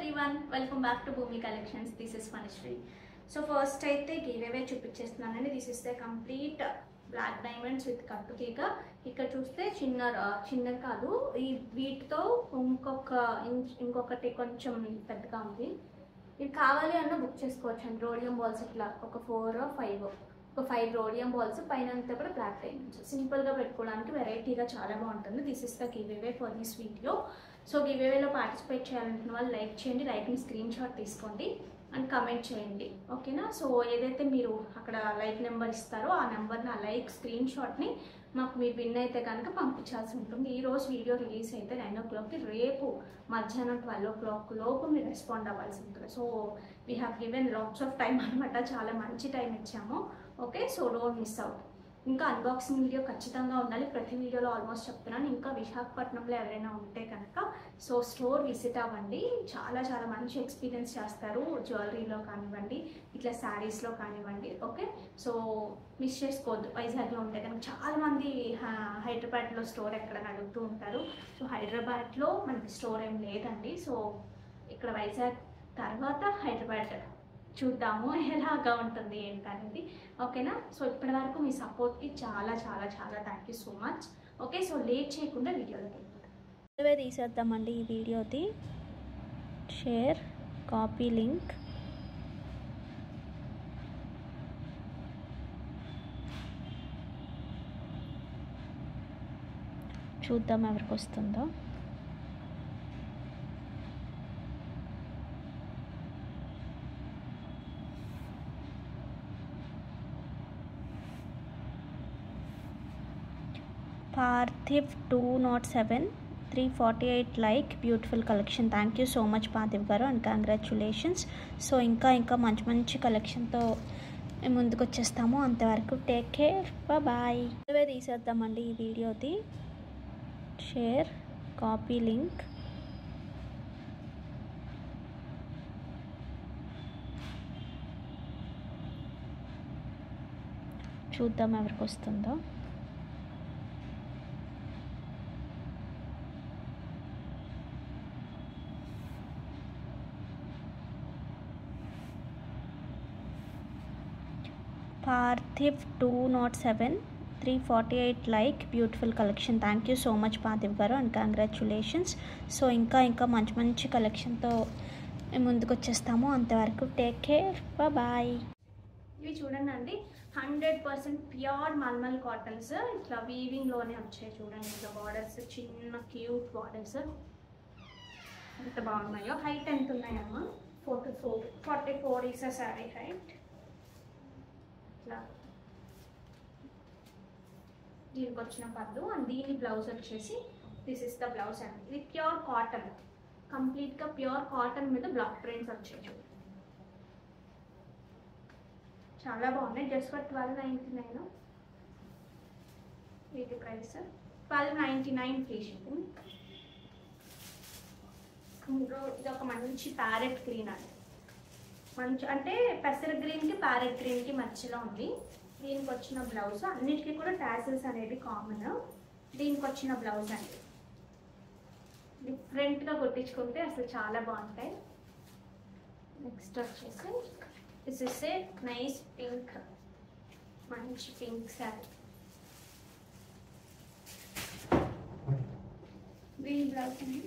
everyone, welcome back to Bhumi Collections. This is Manishri. So first అయితే giveaway చూపించేస్తున్నానండి. This is the complete black diamonds with కట్టు కేక. ఇక్కడ చూస్తే చిన్నది కాదు, ఈ వీటితో ఇంకొకటి కొంచెం పెద్దగా ఉంది. ఇది కావాలి అన్న బుక్ చేసుకోవచ్చు అండి. రోడియం బాల్స్ ఇట్లా ఒక 5 రోడియం బాల్స్, పైన అంతా కూడా బ్లాక్ డైమండ్స్. సింపుల్గా పెట్టుకోవడానికి వెరైటీగా చాలా బాగుంటుంది. This is the giveaway for this video. So గివ్ అవేలో పార్టిసిపేట్ చేయాలనుకున్న వాళ్ళు లైక్ చేయండి, లైక్ని స్క్రీన్ షాట్ తీసుకోండి అండ్ కమెంట్ చేయండి, ఓకేనా. సో ఏదైతే మీరు అక్కడ లైక్ నెంబర్ ఇస్తారో ఆ నెంబర్ని, ఆ లైక్ స్క్రీన్ షాట్ని మాకు మీరు విన్ అయితే కనుక పంపించాల్సి ఉంటుంది. ఈరోజు వీడియో రిలీజ్ అయితే 9 o'clockకి, రేపు మధ్యాహ్నం 12 o'clock లోపు మీరు రెస్పాండ్ అవ్వాల్సి ఉంటుంది. So we have given lots of time అనమాట, చాలా మంచి టైం ఇచ్చాము. Okay, so don't miss out. ఇంకా అన్బాక్సింగ్ వీడియో ఖచ్చితంగా ఉండాలి, ప్రతి వీడియోలో ఆల్మోస్ట్ చెప్తున్నాను. ఇంకా విశాఖపట్నంలో ఎవరైనా ఉంటే కనుక సో స్టోర్ విజిట్ అవ్వండి. చాలా చాలా మంచి ఎక్స్పీరియన్స్ చేస్తారు, జ్యువెలరీలో కానివ్వండి, ఇట్లా శారీస్లో కానివ్వండి. ఓకే, సో మిస్ చేసుకోవద్దు. వైజాగ్లో ఉంటే కనుక చాలామంది హైదరాబాద్లో స్టోర్ ఎక్కడని అడుగుతూ ఉంటారు. సో హైదరాబాద్లో మనకి స్టోర్ ఏం లేదండి. సో ఇక్కడ వైజాగ్ తర్వాత హైదరాబాద్ చూద్దాము ఎలాగా ఉంటుంది ఏంటనేది, ఓకేనా. సో ఇప్పటి వరకు మీ సపోర్ట్కి చాలా చాలా చాలా thank you so much. Okay, so late చేయకుండా వీడియోలోకి వెళ్ళిపోతాం. తీసేద్దామండి ఈ వీడియోది. షేర్, కాపీ లింక్, చూద్దాం ఎవరికి వస్తుందో. Parthiv 207 348 like, beautiful collection. Thank you so much Parthiv గారు అండ్ కంగ్రాచులేషన్స్. సో ఇంకా మంచి మంచి కలెక్షన్తో మేము ముందుకు వచ్చేస్తాము. అంతవరకు టేక్ కేర్, బాయ్. తీసేద్దామండి ఈ వీడియోది. షేర్, కాపీ లింక్, చూద్దాం ఎవరికి వస్తుందో. Parthiv 207 348 like, beautiful collection. Thank you so much Parthiv గారు అండ్ కంగ్రాచులేషన్స్. సో ఇంకా మంచి మంచి కలెక్షన్తో మేము ముందుకు వచ్చేస్తాము. అంతవరకు టేక్ కేర్, బాయ్. ఇవి చూడండి అండి, 100% ప్యూర్ మల్మల్ కాటన్స్. ఇట్లా వీవింగ్లోనే వచ్చాయి చూడండి. ఇట్లా బార్డర్స్, చిన్న క్యూట్ బార్డర్స్ ఎంత బాగున్నాయో. హైట్ ఎంత ఉన్నాయమ్మా? 44 ఈస్ అ శారీ హైట్. ఇట్లా దీనికి వచ్చిన పద్దు అండ్ దీని బ్లౌజ్ వచ్చేసి దిస్ ఇస్ ద బ్లౌజ్ అండి. ఇది ప్యూర్ కాటన్, కంప్లీట్గా ప్యూర్ కాటన్ మీద బ్లాక్ ప్రింట్స్ వచ్చాయి. చాలా బాగున్నాయి. జస్ట్ ఫర్ 1299 వీటి ప్రైస్ 1299 ఫ్రీ షిప్పింగ్. ఇది ఒక మంచి ప్యారెట్ గ్రీన్ అండి, మంచి అంటే పెసర గ్రీన్కి ప్యారెట్ గ్రీన్కి మధ్యలో ఉంది. దీనికి వచ్చిన బ్లౌజ్, అన్నిటికీ కూడా టాసిల్స్ అనేది కామన్. దీనికి వచ్చిన బ్లౌజ్ అండి డిఫరెంట్గా కొట్టించుకుంటే అసలు చాలా బాగుంటాయి. నెక్స్ట్ వచ్చేసి this is a nice pink, మంచి పింక్ శారీ. గ్రీన్ బ్లౌజ్ అండి.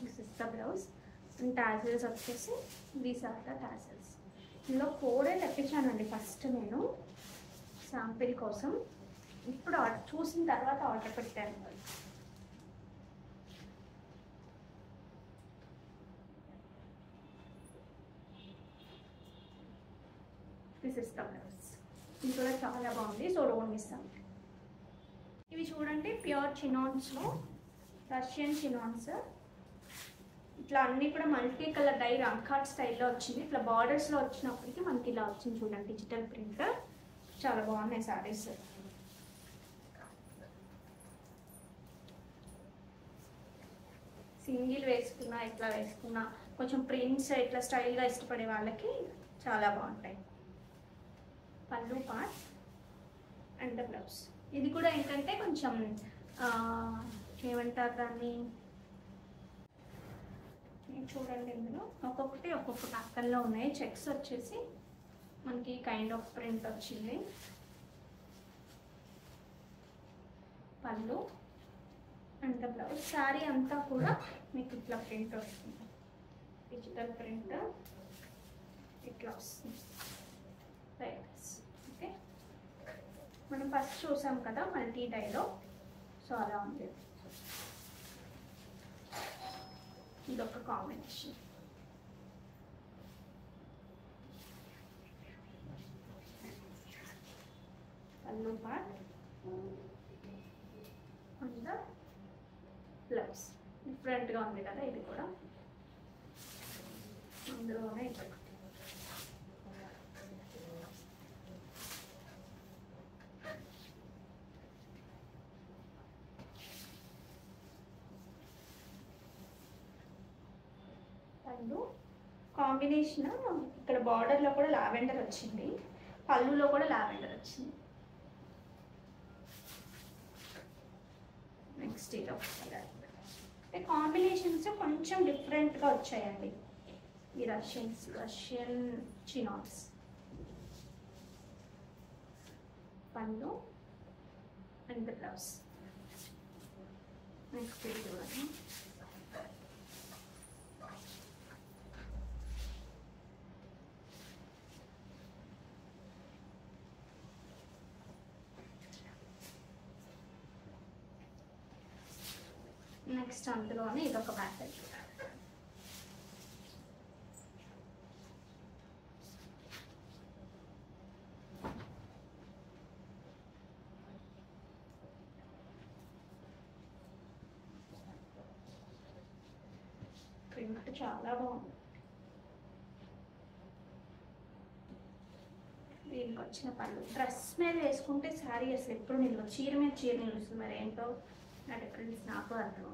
This is the blouse. Tassels వచ్చేసి దీస్ ఆర్ ద టాసిల్స్. ఇందులో 4 తెప్పించానండి ఫస్ట్ నేను శాంపిల్ కోసం. ఇప్పుడు చూసిన తర్వాత ఆర్డర్ పెట్టాను. This is the blouse. ఇది కూడా చాలా బాగుంది, సో డోంట్ మిస్ అవుట్. ఇవి చూడండి ప్యూర్ చినాన్స్లో, రష్యన్ చినాన్స్. ఇట్లా అన్నీ కూడా మల్టీ కలర్ డై రంకాట్ స్టైల్లో వచ్చింది. ఇట్లా బార్డర్స్లో వచ్చినప్పటికీ మనకి ఇలా వచ్చింది చూడండి, డిజిటల్ ప్రింట్. చాలా బాగున్నాయి శారీస్. సింగిల్ వేసుకున్నా, ఇట్లా వేసుకున్నా, కొంచెం ప్రింట్స్ ఇట్లా స్టైల్గా ఇష్టపడే వాళ్ళకి చాలా బాగుంటాయి. పళ్ళు పార్ట్ అండ్ బ్లౌజ్. ఇది కూడా ఏంటంటే కొంచెం ఏమంటారు దాన్ని, చూడండి ఇందులో ఒక్కొక్కటి ఒక్కొక్క ప్యాటర్న్లో ఉన్నాయి. చెక్స్ వచ్చేసి మనకి కైండ్ ఆఫ్ ప్రింట్ వచ్చింది. పళ్ళు అండ్ బ్లౌజ్. శారీ అంతా కూడా మీకు ఇట్లా ప్రింట్ వస్తుంది, డిజిటల్ ప్రింట్ ఇట్లా వస్తుంది. Right, okay. మనం ఫస్ట్ చూసాం కదా మల్టీ డైలో, సో అలా ఉంది. ఇదొక కాంబినేషన్. పళ్ళు పార్ట్ అండ్ బ్లౌజ్ డిఫరెంట్గా ఉంది కదా ఇది కూడా. అందులోనే ఇదొకటి. పళ్ళు కాంబినేషన్ ఇక్కడ బార్డర్లో కూడా లావెండర్ వచ్చింది, పళ్ళులో కూడా లావెండర్ వచ్చింది. నెక్స్ట్ ఇది ఒక కాంబినేషన్స్ కొంచెం డిఫరెంట్గా వచ్చాయండి. ఈ రష్యన్ చినాన్స్. పళ్ళు అండ్ బ్లౌజ్. నెక్స్ట్ ఇది చూడండి. నెక్స్ట్ అందులోనే ఇదొక ప్యాటర్న్. ప్రింట్ చాలా బాగుంది. దీనికి వచ్చిన పళ్ళు డ్రెస్ మీద వేసుకుంటే శారీ అసలు ఎప్పుడు నిల్వ, చీర మీద చీర నిలుస్తుంది. మరి ఏంటో నా డిఫరెన్స్ నాకు అర్థం.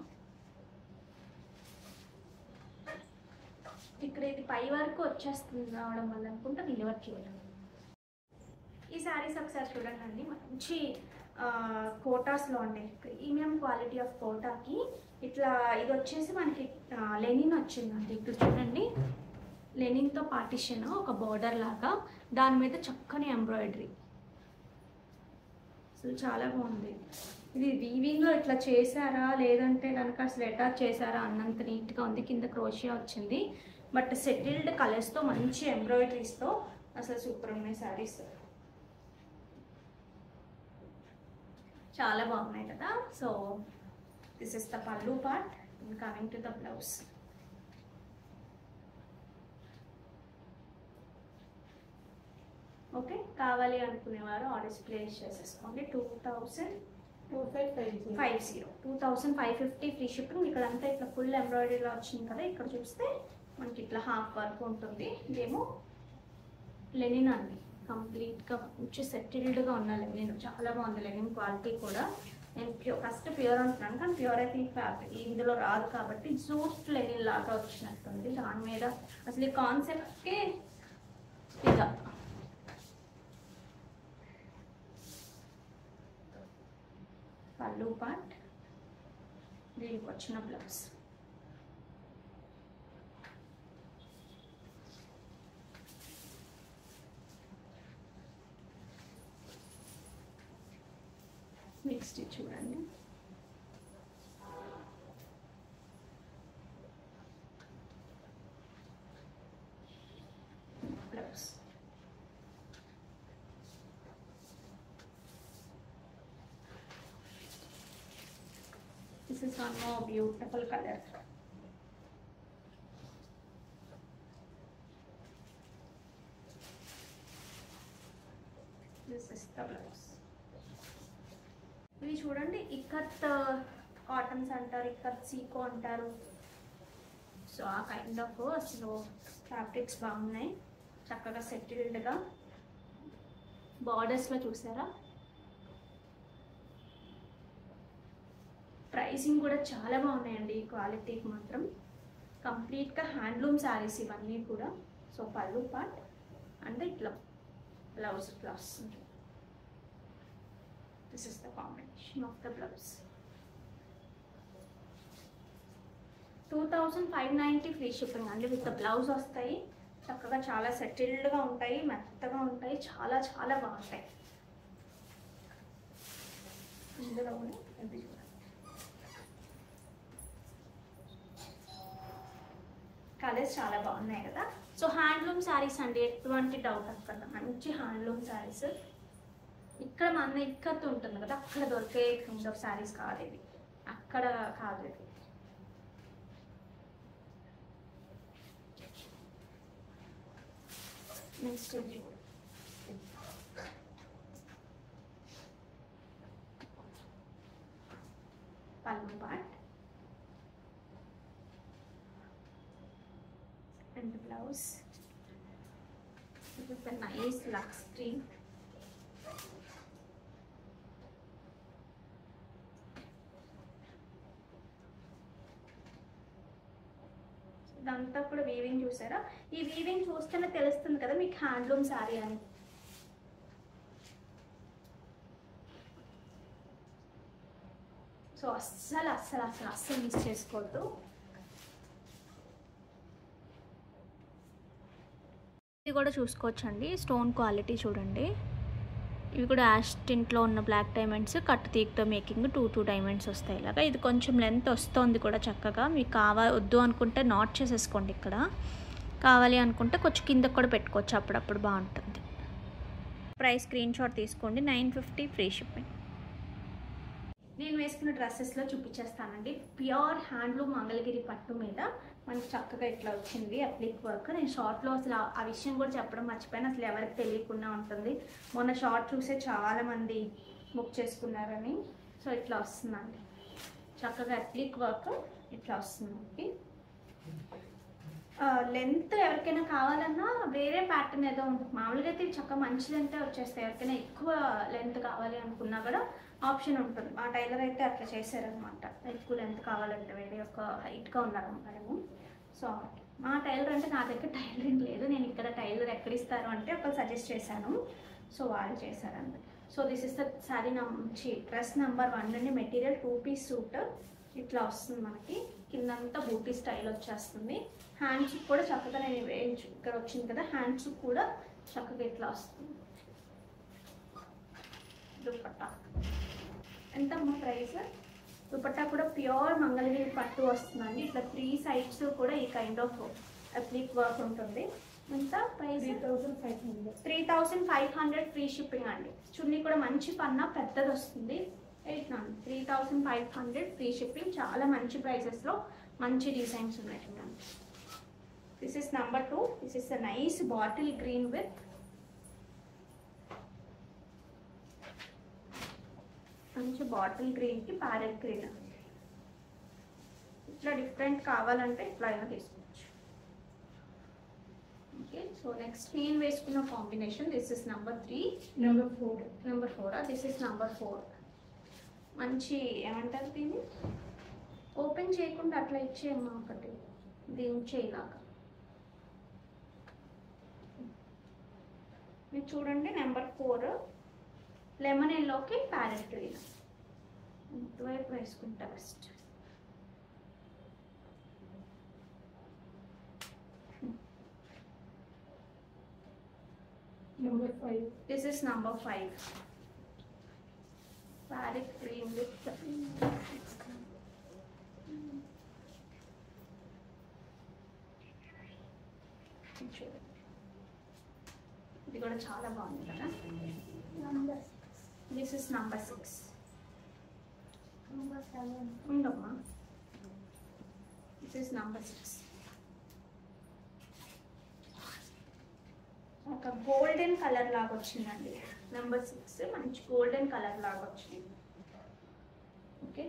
ఇక్కడ ఇది పై వరకు వచ్చేస్తుంది రావడం వల్ల అనుకుంటా నిలవట్లేదు. ఈ శారీస్ ఒకసారి చూడండి, మంచి కోటాస్లో అండి, ప్రీమియం క్వాలిటీ ఆఫ్ కోటాకి. ఇట్లా ఇది వచ్చేసి మనకి లెనిన్ వచ్చిందండి. ఇప్పుడు చూడండి, లెనిన్తో పార్టిషన్ ఒక బోర్డర్ లాగా, దాని మీద చక్కని ఎంబ్రాయిడరీ. అసలు చాలా బాగుంది. ఇది వీవింగ్లో ఇట్లా చేశారా లేదంటే కనుక అసలు అటాచ్ చేశారా అన్నంత నీట్గా ఉంది. కింద క్రోషియా వచ్చింది, బట్ సెటిల్డ్ కలర్స్తో మంచి ఎంబ్రాయిడరీస్తో అసలు సూపర్ ఉన్నాయి శారీస్. చాలా బాగున్నాయి కదా. సో దిస్ ఇస్ ద పల్లు part. Coming to the blouse. Okay, కావాలి అనుకునేవారు ఆర్డర్స్ ప్లేస్ చేసేసుకోండి. 2550 ఫ్రీ షిప్పింగ్. ఇక్కడ అంతా ఇట్లా ఫుల్ ఎంబ్రాయిడరీలో వచ్చింది కదా. ఇక్కడ చూస్తే మనకి ఇట్లా హాఫ్ వర్క్ ఉంటుంది. ఇదేమో లెనిన్ అండి, కంప్లీట్గా మంచి సెటిల్డ్గా ఉన్న లెనిన్. చాలా బాగుంది లెనిన్ క్వాలిటీ కూడా. నేను ఫస్ట్ ప్యూర్ అంటున్నాను, కానీ ప్యూర్ అయితే ఈ ఫ్యాబ్రిక్ ఇందులో రాదు కాబట్టి జూట్ లెనిన్ లాగా వచ్చినట్టుంది. దాని మీద అసలు ఈ కాన్సెప్ట్కే ఇదా. పల్లు పార్ట్, దీనికి వచ్చిన బ్లౌజ్. నెక్స్ట్ చూడండి, blouse. This is one more beautiful color. This is the blouse. ఇవి చూడండి, ఇక్కత్ కాటన్స్ అంటారు, ఇక్కత్ సీకో అంటారు. సో ఆ కైండ్ ఆఫ్ అసలు ఫ్యాబ్రిక్స్ బాగున్నాయి, చక్కగా సెటిల్డ్గా. బార్డర్స్లో చూసారా, ప్రైసింగ్ కూడా చాలా బాగున్నాయండి. ఈ క్వాలిటీకి మాత్రం కంప్లీట్గా హ్యాండ్లూమ్ శారీస్ ఇవన్నీ కూడా. సో పల్లు పార్ట్ అండ్ ఇట్లా blouse class. This is the combination of the blouse. 2590 free shipping అండి. విత్ బ్లౌజ్ వస్తాయి. చక్కగా చాలా సెటిల్డ్గా ఉంటాయి, మెత్తగా ఉంటాయి, చాలా చాలా బాగుంటాయి. ఇందులోనే ఇది కలర్స్ చాలా బాగున్నాయి కదా. సో హ్యాండ్లూమ్ శారీస్ అండి, ఎటువంటి డౌట్ అక్కడ. మంచి హ్యాండ్లూమ్ శారీస్. ఇక్కడ మన ఇక్కత్ ఉంటుంది కదా, అక్కడ దొరికే కైండ్ ఆఫ్ శారీస్ కాదు ఇవి, అక్కడ కాదు ఇది. నెక్స్ట్ ఇది పల్లు part and the blouse with a nice lux green. ఇదంతా కూడా వీవింగ్ చూసారా. ఈ వీవింగ్ చూస్తేనే తెలుస్తుంది కదా మీకు హ్యాండ్లూమ్ శారీ అని. సో అస్సలు అస్సలు అస్సలు అస్సలు మిస్ చేసుకోవద్దు. ఇది కూడా చూసుకోవచ్చండి, స్టోన్ క్వాలిటీ చూడండి. ఇవి కూడా యాష్ టింట్లో ఉన్న బ్లాక్ డైమండ్స్, కట్ తీక్తో మేకింగ్ 2 డైమండ్స్ వస్తాయి ఇలాగా. ఇది కొంచెం లెంత్ వస్తుంది కూడా చక్కగా. మీకు వద్దు అనుకుంటే నాట్ చేసేసుకోండి. ఇక్కడ కావాలి అనుకుంటే కొంచెం కిందకు కూడా పెట్టుకోవచ్చు, అప్పుడప్పుడు బాగుంటుంది. ప్రైస్ స్క్రీన్ షాట్ తీసుకోండి. 950 ఫ్రీ షిప్పింగ్. నేను వేసుకున్న డ్రెస్సెస్లో చూపించేస్తానండి. ప్యూర్ హ్యాండ్లూమ్ మంగళగిరి పట్టు మీద మనకి చక్కగా ఇట్లా వచ్చింది అప్లిక్ వర్క్. నేను షార్ట్లో అసలు ఆ విషయం కూడా చెప్పడం మర్చిపోయాను, అసలు ఎవరికి తెలియకుండా ఉంటుంది. మొన్న షార్ట్ చూసే చాలామంది బుక్ చేసుకున్నారని. సో ఇట్లా వస్తుందండి చక్కగా అప్లిక్ వర్క్, ఇట్లా వస్తుంది. లెంత్ ఎవరికైనా కావాలన్నా వేరే ప్యాటర్న్ ఏదో ఉంటుంది. మామూలుగా అయితే చక్కగా మంచి లెంత్ వచ్చేస్తాయి. ఎవరికైనా ఎక్కువ లెంత్ కావాలి అనుకున్నా కూడా ఆప్షన్ ఉంటుంది. మా టైలర్ అయితే అట్లా చేశారనమాట. ఎక్కువ లెంత్ కావాలంటే వేరే ఒక హైట్గా ఉన్నారు మేడము. సో మా టైలర్ అంటే నా దగ్గర టైలరింగ్ లేదు, నేను ఇక్కడ టైలర్ ఎక్కడ ఇస్తారు అంటే ఒకరు సజెస్ట్ చేశాను. సో వాళ్ళు చేశారండి. So this is the sari dress number 1 అండి. మెటీరియల్ 2 పీస్ సూట్ ఇట్లా వస్తుంది మనకి. కిందంతా బూటీ స్టైల్ వచ్చేస్తుంది. హ్యాండ్స్ కూడా చక్కగా నేను ఇక్కడ వచ్చింది కదా, హ్యాండ్స్ కూడా చక్కగా ఇట్లా వస్తుంది. దుపట్టా ఎంతమ్మా ప్రైస్? దుపట్టా కూడా ప్యూర్ మంగళగిరి పట్టు వస్తుందండి. ఇట్లా 3 సైడ్స్ కూడా ఈ కైండ్ ఆఫ్ అప్లిక్ వర్క్ ఉంటుంది. ఎంత ప్రైస్? 3500 ఫ్రీ షిప్పింగ్ అండి. చున్నీ కూడా మంచి పన్నా పెద్దది వస్తుంది. 3500 ఫ్రీ షిప్పింగ్. చాలా మంచి ప్రైసెస్లో మంచి డిజైన్స్ ఉన్నాయి చూడండి. This is number 2. This is a nice bottle green with మంచి బాటిల్ గ్రీన్కి ప్యారెట్ గ్రీన్. ఇట్లా డిఫరెంట్ కావాలంటే ఇట్లా అయినా తీసుకోవచ్చు. ఓకే, సో నెక్స్ట్ నేను వేసుకున్న combination this is number 3. Number 4 this is number 4. మంచి ఏమంటారు దీన్ని, ఓపెన్ చేయకుండా అట్లా ఇచ్చేయమ్మా ఒకటి, దీన్ని చేయలాగా. మీరు చూడండి నెంబర్ 4 లెమన్ ఎల్లోకి ప్యారెట్ గ్రీన్. ఇటువైపు వేసుకుంటా best. Number 5. This is number 5. Parrot green with ఇది కూడా చాలా బాగుంది కదా. This is number 6. ఉండమ్మా, దిస్ ఇస్ నెంబర్ 6. ఒక గోల్డెన్ కలర్ లాగా వచ్చిందండి. నెంబర్ 6 మంచి గోల్డెన్ కలర్ లాగా వచ్చింది. Okay,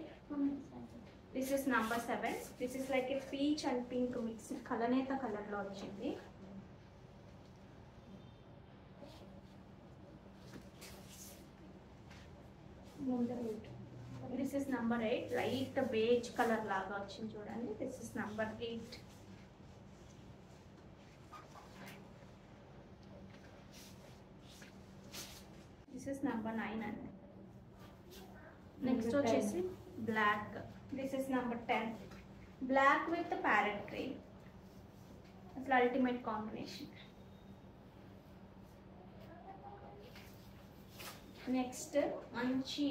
this is number 7. This is like a peach and pink mix కలనేత కలర్లో వచ్చింది. This is number 8. Light beige colour లాగా వచ్చింది చూడండి. This is number 8. This is number 9 అండి. నెక్స్ట్ వచ్చేసి black. This is number 10. Black with parrot green, అసలు ultimate combination. Next మంచి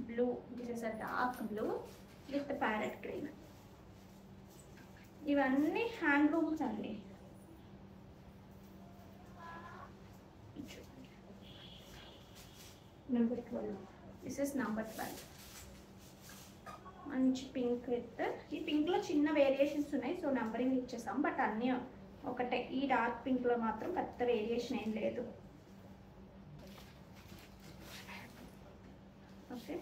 blue, this is a dark blue with parrot green. ఇవన్నీ handlooms అండి. Number 12, this is number 12. మంచి pink with, ఈ పింక్లో చిన్న variations ఉన్నాయి, సో నెంబరింగ్ ఇచ్చేసాం, బట్ అన్నీ ఒకటే. ఈ డార్క్ పింక్లో మాత్రం పెద్ద వేరియేషన్ ఏం లేదు. Okay,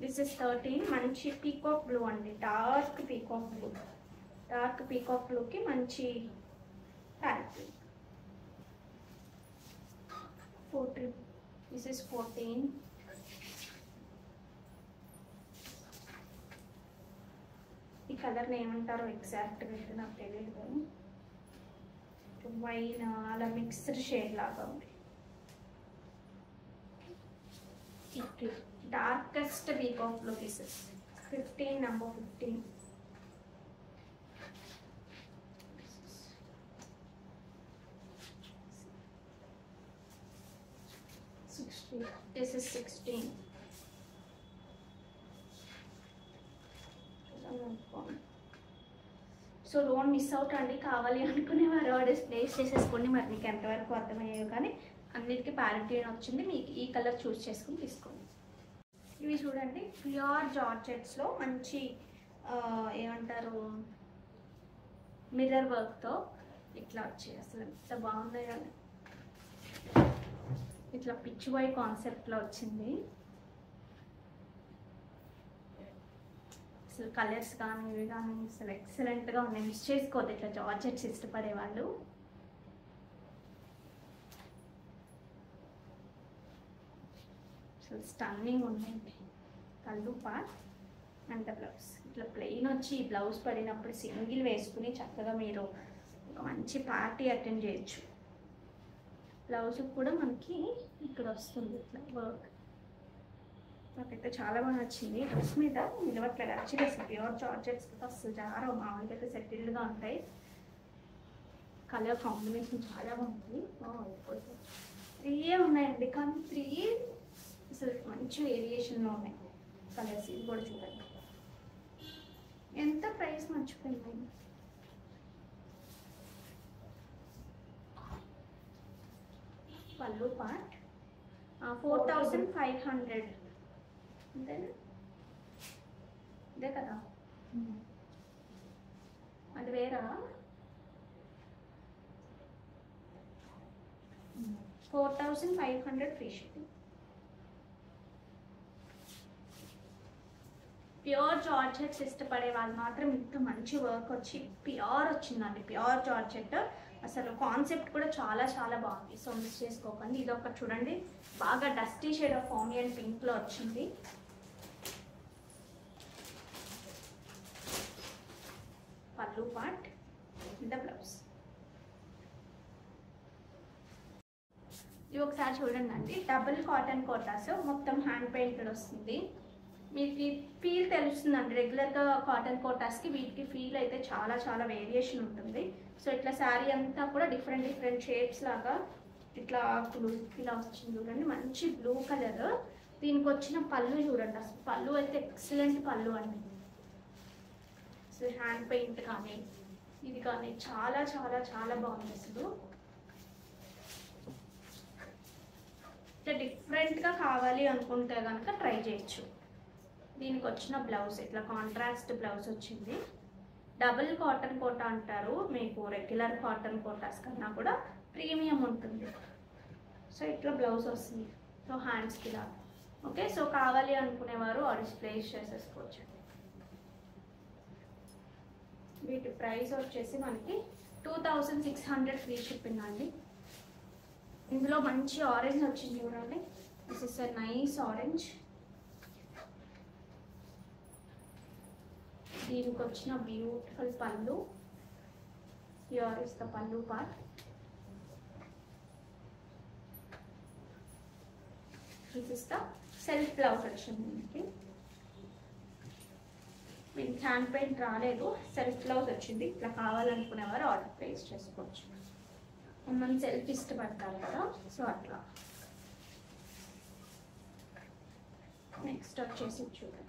this is 13. మంచి పీకాక్ బ్లూ అండి, dark peacock blue. Dark peacock బ్లూకి మంచి ప్యారెట్ బ్లూ. 14, this is 14. ఈ కలర్ని ఏమంటారో ఎగ్జాక్ట్గా అయితే నాకు తెలియదు, కానీ వైన్ అలా మిక్స్డ్ షేడ్ లాగా ఉంది. డార్కెస్ట్ పీకాక్ లో pieces 15, number 15. This is 16. So don't miss out అండి. కావాలి అనుకునే వారు ఆర్డర్స్ ప్లేస్ చేసేసుకోండి. మరి మీకు ఎంతవరకు అర్థమయ్యాయో కానీ అన్నిటికీ ప్యారెట్ గ్రీన్ వచ్చింది, మీకు ఈ కలర్ చూస్ చేసుకుని తీసుకోండి. ఇవి చూడండి, ప్యూర్ జార్జెట్స్లో మంచి ఏమంటారు మిర్రర్ వర్క్తో ఇట్లా వచ్చాయి. అసలు ఎంత బాగున్నాయి కానీ, ఇట్లా పిచ్ వై కాన్సెప్ట్లో వచ్చింది. అసలు కలర్స్ కానీ ఇవి కానీ అసలు ఎక్సలెంట్గా ఉన్నాయి. మిస్ చేసుకోవద్దు ఇట్లా జార్జెట్స్ ఇష్టపడే వాళ్ళు. అసలు స్టన్నింగ్ ఉన్నాయండి. కళ్ళు పార్ట్ అండ్ బ్లౌజ్ ఇట్లా ప్లెయిన్ వచ్చి ఈ బ్లౌజ్ పడినప్పుడు సింగిల్ వేసుకుని చక్కగా మీరు ఒక మంచి పార్టీ అటెండ్ చేయొచ్చు. బ్లౌజ్ కూడా మనకి ఇక్కడ వస్తుంది ఇట్లా వర్క్. నాకైతే చాలా బాగా నచ్చింది. డ్రెస్ మీద నిలవట్లేదు యాక్చువల్లీ. అసలు ప్యూర్ జార్జెట్స్ అసలు చాలా మామూలుగా అయితే సెటిల్డ్గా ఉంటాయి. కలర్ కాంబినేషన్ చాలా బాగుంది. త్రీయే ఉన్నాయండి, కానీ త్రీ అసలు మంచి వేరియేషన్లో ఉన్నాయి కలర్స్. ఇది కూడా చూడండి, ఎంత ప్రైస్ మర్చిపోయింది. పళ్ళు పార్ట్ 4500 అంతేనా? ఇదే కదా, అది వేరా? 4500 ఫ్రీ షిప్పింగ్. ప్యూర్ జార్జెట్స్ ఇష్టపడే వాళ్ళు మాత్రం ఇంత మంచి వర్క్ వచ్చి ప్యూర్ వచ్చిందండి. ప్యూర్ జార్జెట్ అసలు కాన్సెప్ట్ కూడా చాలా చాలా బాగుంది. సో మిస్ చేసుకోకండి. ఇది ఒకటి చూడండి, బాగా డస్టీ షేడ్ ఆఫ్ ఆనియన్ పింక్లో వచ్చింది. పళ్ళు పార్ట్ ద బ్లౌజ్. ఇది ఒకసారి చూడండి అండి, డబుల్ కాటన్ కోటాస్, మొత్తం హ్యాండ్ పెయింటెడ్ వస్తుంది. మీకు ఫీల్ తెలుస్తుందండి. రెగ్యులర్గా కాటన్ కోటాస్కి వీటికి ఫీల్ అయితే చాలా చాలా వేరియేషన్ ఉంటుంది. సో ఇట్లా శారీ అంతా కూడా డిఫరెంట్ డిఫరెంట్ షేప్స్ లాగా ఇట్లా ఆకులు ఇలా వచ్చింది చూడండి. మంచి బ్లూ కలర్. దీనికి వచ్చిన పళ్ళు చూడండి, అసలు పళ్ళు అయితే ఎక్సలెంట్ పళ్ళు అండి. అసలు హ్యాండ్ పెయింట్ కానీ ఇది కానీ చాలా చాలా చాలా బాగుంది. అసలు ఇట్లా డిఫరెంట్గా కావాలి అనుకుంటే కనుక ట్రై చేయొచ్చు. దీనికి వచ్చిన బ్లౌజ్ ఇట్లా కాంట్రాస్ట్ బ్లౌజ్ వచ్చింది. డబుల్ కాటన్ కోటా అంటారు, మీకు రెగ్యులర్ కాటన్ కోటాస్ కన్నా కూడా ప్రీమియం ఉంటుంది. సో ఇట్లా బ్లౌజ్ వస్తుంది. సో హ్యాండ్స్కి ఇలా ఓకే. సో కావాలి అనుకునేవారు ఆర్డర్స్ ప్లేస్ చేసేసుకోవచ్చు. వీటి ప్రైస్ వచ్చేసి మనకి 2600 ఫ్రీ షిప్పింగ్ అండి. ఇందులో మంచి ఆరెంజ్ వచ్చింది చూడండి. This is a nice orange. దీనికి వచ్చిన బ్యూటిఫుల్ పళ్ళు. హియర్ ఇస్ ద పళ్ళు part. This is the self blouse వచ్చింది మనకి. దీనికి హ్యాండ్ పెయింట్ రాలేదు, సెల్ఫ్ బ్లౌజ్ వచ్చింది. ఇట్లా కావాలనుకునేవారు ఆర్డర్ ప్లేస్ చేసుకోవచ్చు. మనం సెల్ఫ్ ఇష్టపడతారు కదా, సో అట్లా. నెక్స్ట్ వచ్చేసి చూడండి,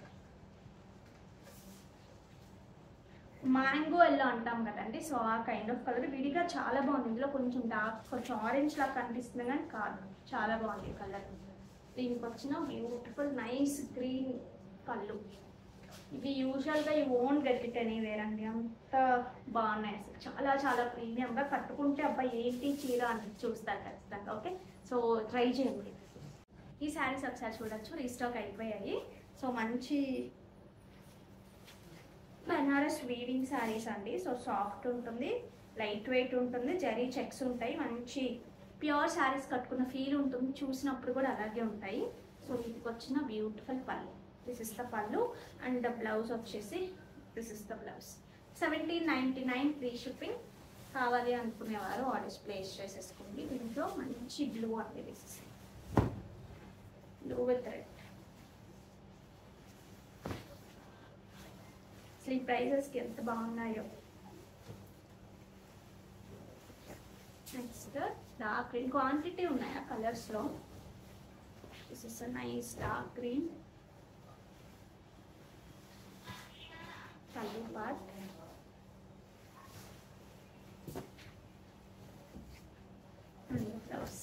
మ్యాంగో ఎల్లో అంటాం కదండి, సో ఆ కైండ్ ఆఫ్ కలర్. విడిగా చాలా బాగుంది. ఇందులో కొంచెం డార్క్, కొంచెం ఆరెంజ్ లాగా కనిపిస్తుంది కానీ కాదు, చాలా బాగుంది కలర్. దీనికి వచ్చిన బ్యూటిఫుల్ నైస్ గ్రీన్ పళ్ళు. ఇవి యూజువల్గా you won't get it anywhere అండి, అంత బాగున్నాయి అసలు. చాలా చాలా ప్రీమియంగా, కట్టుకుంటే అబ్బాయి ఏంటి చీర అని చూస్తారు ఖచ్చితంగా. ఓకే, సో ట్రై చేయండి. ఈ శారీస్ ఒకసారి చూడొచ్చు, రీస్టాక్ అయిపోయాయి. సో మంచి బనారస్ వీవింగ్ శారీస్ అండి. సో సాఫ్ట్ ఉంటుంది, లైట్ వెయిట్ ఉంటుంది, జరీ చెక్స్ ఉంటాయి, మంచి ప్యూర్ శారీస్ కట్టుకున్న ఫీల్ ఉంటుంది, చూసినప్పుడు కూడా అలాగే ఉంటాయి. సో వీటికి వచ్చిన బ్యూటిఫుల్ పళ్ళు, దిస్ ఇస్ ద పళ్ళు. అండ్ ద బ్లౌజ్ వచ్చేసి this is the blouse. 1799 free shipping. కావాలి అనుకునేవారు ఆర్డర్స్ ప్లేస్ చేసేసుకోండి. దీంట్లో మంచి బ్లూ అండి, this is blue with red. అసలు ఈ ప్రైజెస్కి ఎంత బాగున్నాయో. నెక్స్ట్ డార్క్ గ్రీన్, క్వాంటిటీ ఉన్నాయి ఆ కలర్స్లో. This is a nice dark green. పళ్ళు పార్ట్, బ్లౌజ్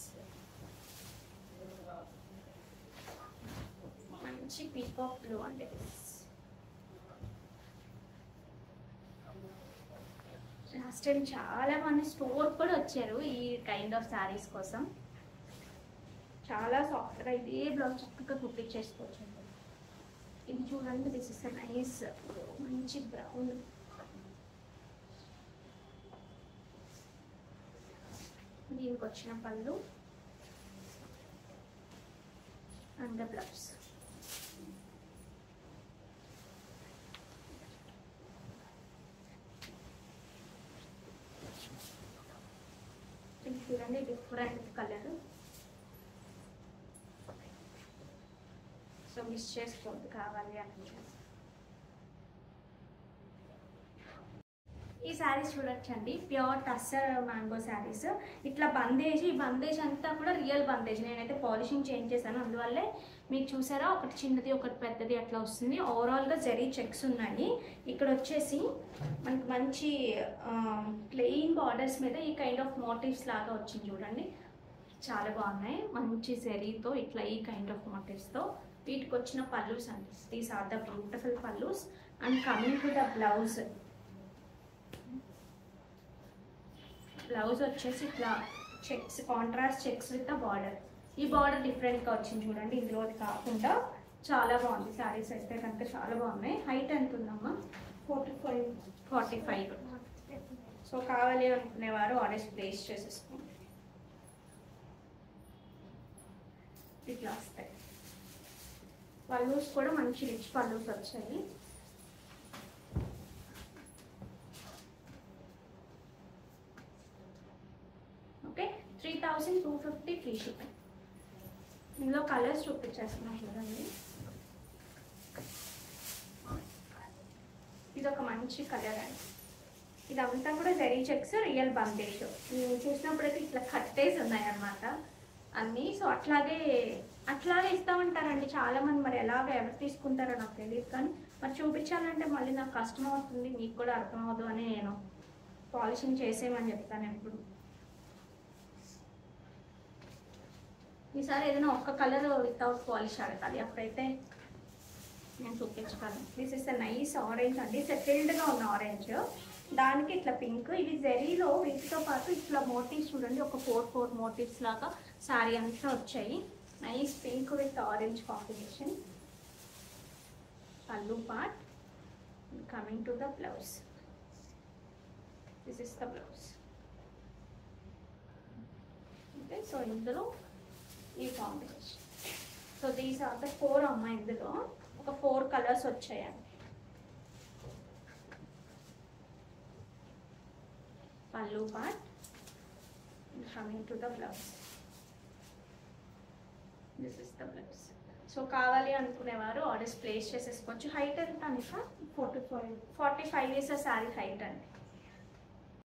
మంచి పీకాక్ బ్లూ అండి. లాస్ట్ టైం చాలా మంది స్టోర్ కూడా వచ్చారు ఈ కైండ్ ఆఫ్ శారీస్ కోసం. చాలా సాఫ్ట్గా ఇదే బ్లౌజ్ చక్కగా కుట్టించేసుకోవచ్చు. ఇది చూడండి, దిస్ ఇస్ నైస్ మంచి బ్రౌన్. దీనికి వచ్చిన పళ్ళు అండ్ ద బ్లౌజ్. చూడండి, డిఫరెంట్ కలర్. సో మిస్ చేసుకోవద్దు కావాలి అని. ఈ శారీస్ చూడొచ్చండి, ప్యూర్ టస్సర్ మ్యాంగో శారీస్. ఇట్లా బందేజ్, ఈ బందేజ్ అంతా కూడా రియల్ బందేజ్. నేనైతే పాలిషింగ్ చేంజ్ చేశాను, అందువల్లే మీకు చూసారా ఒకటి చిన్నది ఒకటి పెద్దది అట్లా వస్తుంది. ఓవరాల్గా జరీ చెక్స్ ఉన్నాయి. ఇక్కడ వచ్చేసి మనకి మంచి ప్లెయిన్ బార్డర్స్ మీద ఈ కైండ్ ఆఫ్ మోటివ్స్ లాగా వచ్చింది చూడండి, చాలా బాగున్నాయి. మంచి జరీతో ఇట్లా ఈ కైండ్ ఆఫ్ మోటివ్స్తో. వీటికి వచ్చిన పల్లూస్ అండి, these are the beautiful pallus. And coming to the blouse, blouse వచ్చేసి ఇట్లా checks, contrast checks with the border. ఈ బార్డర్ డిఫరెంట్గా వచ్చింది చూడండి, ఇందులోది కాకుండా చాలా బాగుంది. శారీస్ అయితే కనుక చాలా బాగున్నాయి. హైట్ ఎంత ఉందమ్మా? 45. సో కావాలి అనుకునేవారు ఆర్డర్స్ ప్లేస్ చేసేసుకోండి. ఇట్లా వస్తాయి పల్లూస్ కూడా, మంచి రిచ్ పల్లూస్ వచ్చాయి. Okay, 3250 free shipping. ఇందులో కలర్స్ చూపించేస్తున్నాం చూడండి. ఇది ఒక మంచి కలర్ అండి. ఇదంతా కూడా జరీ చెక్స్, రియల్ బందేజ్. చూసినప్పుడైతే ఇట్లా కట్టేసి ఉన్నాయన్నమాట అన్నీ. సో అట్లాగే ఇస్తామంటారండి చాలామంది. మరి ఎలాగ ఎవరు తీసుకుంటారో నాకు తెలియదు, కానీ మరి చూపించాలంటే మళ్ళీ నాకు కష్టం అవుతుంది, మీకు కూడా అర్థం అవ్వదు అని నేను పాలిషింగ్ చేసేయమని చెప్తాను ఎప్పుడు. ఈసారి ఏదైనా ఒక్క కలర్ వితౌట్ పాలిష్ అడగాలి, అప్పుడైతే నేను చూపించగలను. This is a nice orange అండి, సెటిల్డ్గా ఉన్న ఆరెంజ్. దానికి ఇట్లా పింక్. ఇవి జెరీలో వీటితో పాటు ఇట్లా మోటివ్స్ చూడండి, ఒక 4 మోటివ్స్ లాగా శారీ అంతా వచ్చాయి. Nice pink with orange combination. Pallu part. Coming to the blouse, this is the blouse. Okay, so ఇందులో ఈ combination. So these are the 4 అమ్మ. ఇందులో ఒక 4 కలర్స్ వచ్చాయండి. Pallu part, coming to the blouse, this is the blouse. So కావాలి అనుకునేవారు orders place చేసేసుకోవచ్చు. Height ఎంత అని సార్? 45. 45 ఇస్ శారీ హైట్ అండి.